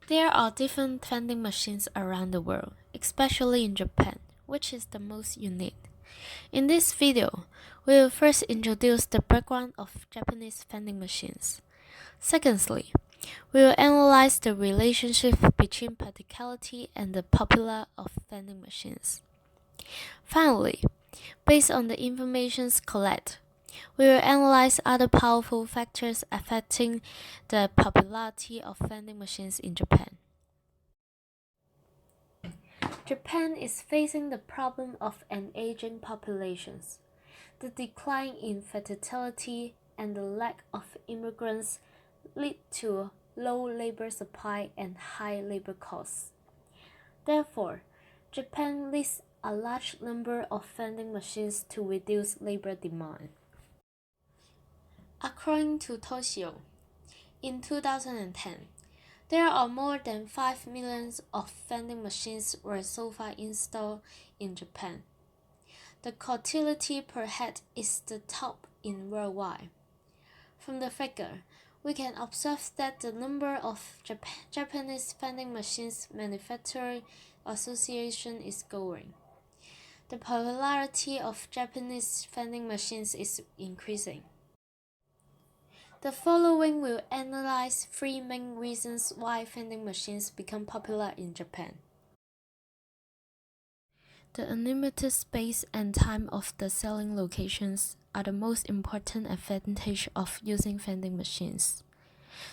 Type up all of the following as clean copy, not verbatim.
There are different vending machines around the world, especially in Japan, which is the most unique. In this video, we will first introduce the background of Japanese vending machines. Secondly, we will analyze the relationship between practicality and the popular of vending machines. Finally, based on the information collected, we will analyze other powerful factors affecting the popularity of vending machines in Japan. Japan is facing the problem of an aging population. The decline in fertility and the lack of immigrants lead to low labor supply and high labor costs. Therefore, Japan lists a large number of vending machines to reduce labor demand. According to Toshio, in 2010, there are more than 5 million of vending machines were so far installed in Japan. The utility per head is the top in worldwide. From the figure, we can observe that the number of Japanese vending machines manufacturing association is growing. The popularity of Japanese vending machines is increasing. The following will analyze 3 main reasons why vending machines become popular in Japan. The unlimited space and time of the selling locations are the most important advantage of using vending machines.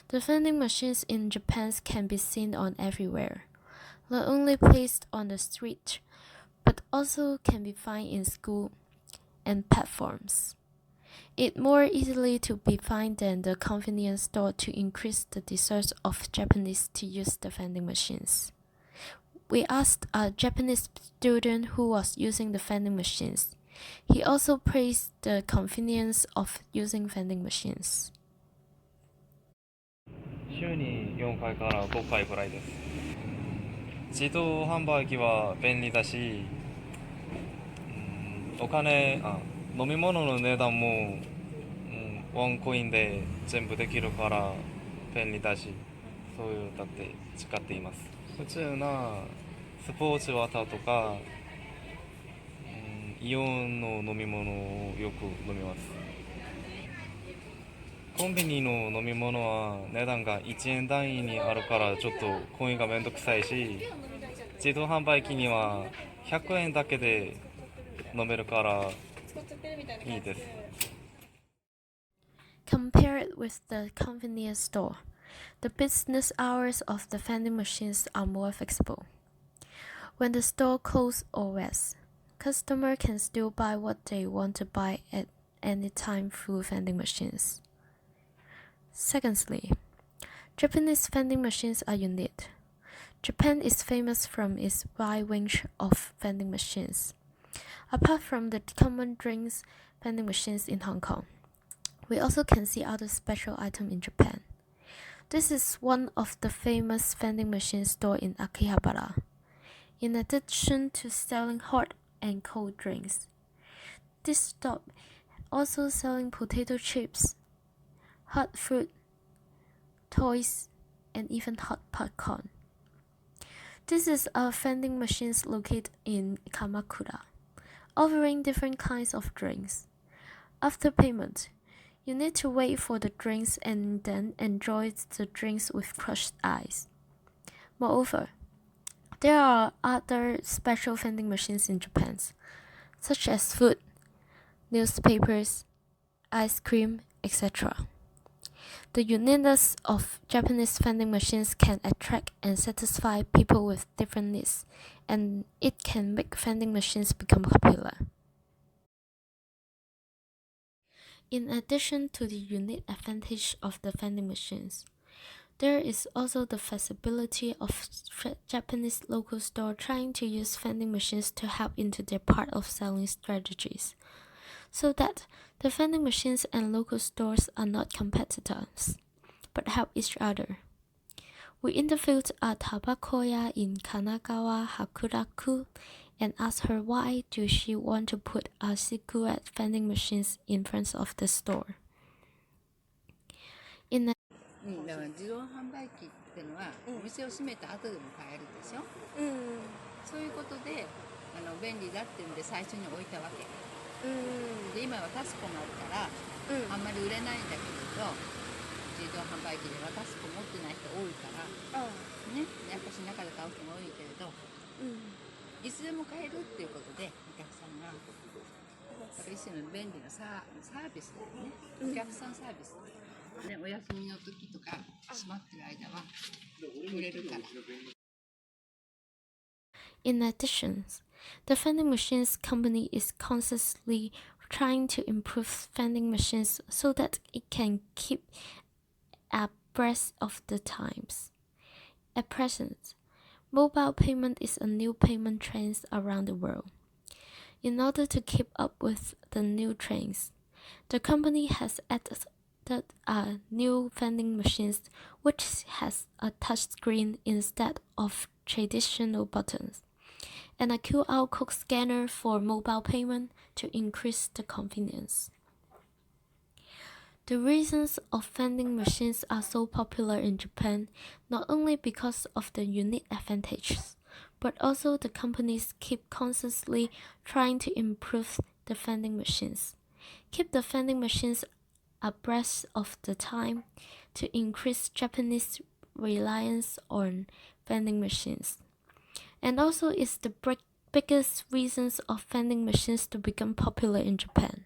The vending machines in Japan can be seen on everywhere, not only placed on the street, but also can be found in school and platforms. It's more easily to be found than the convenience store to increase the desire of Japanese to use the vending machines. We asked a Japanese student who was using the vending machines. He also praised the convenience of using vending machines. 週に4回から5回ぐらいです。自動販売機は便利だし、お金飲み物の値段も、ワンコインで全部できるから便利だし、そういうだって使っています。普通なスポーツワターとか、イオンの飲み物をよく飲みます。コンビニの飲み物は値段が1円単位にあるからちょっとコインがめんどくさいし、自動販売機には100円だけで飲めるからいいです。Compared with the convenience store, the business hours of the vending machines are more flexible. When the store closes or rests, customers can still buy what they want to buy at any time through vending machines. Secondly, Japanese vending machines are unique. Japan is famous from its wide range of vending machines. Apart from the common drinks vending machines in Hong Kong, we also can see other special items in Japan. This is one of the famous vending machine store in Akihabara. In addition to selling hot and cold drinks, this stop also selling potato chips, hot fruit, toys, and even hot popcorn. This is a vending machine located in Kamakura, offering different kinds of drinks. After payment, you need to wait for the drinks and then enjoy the drinks with crushed ice. Moreover, there are other special vending machines in Japan, such as food, newspapers, ice cream, etc. The uniqueness of Japanese vending machines can attract and satisfy people with different needs, and it can make vending machines become popular. In addition to the unique advantage of the vending machines, there is also the feasibility of Japanese local stores trying to use vending machines to help into their part of selling strategies, so that the vending machines and local stores are not competitors, but help each other. We interviewed a tabakoya in Kanagawa Hakuraku and asked her why do she want to put a cigarette vending machines in front of the store. だから自動販売機っていうのは、お店を閉めた後でも買えるでしょ。そういうことで便利だっていうんで最初に置いたわけ。で今はタスコがあるから、あんまり売れないんだけれど、自動販売機ではタスコ持ってない人多いから、ね、やっぱし中で買う人も多いけれど、いつでも買えるっていうことでお客さんが、だから一種の便利なサービスだよね。お客さんサービス、ね、お休みの時とか閉まってる間は売れるから。In addition, the vending machines company is constantly trying to improve vending machines so that it can keep abreast of the times. At present, mobile payment is a new payment trend around the world. In order to keep up with the new trends, the company has added new vending machines which has a touchscreen instead of traditional buttons, and a QR code scanner for mobile payment to increase the convenience. The reasons of vending machines are so popular in Japan not only because of the unique advantages, but also the companies keep constantly trying to improve the vending machines, keep the vending machines abreast of the time to increase Japanese reliance on vending machines, and also is the biggest reasons of vending machines to become popular in Japan.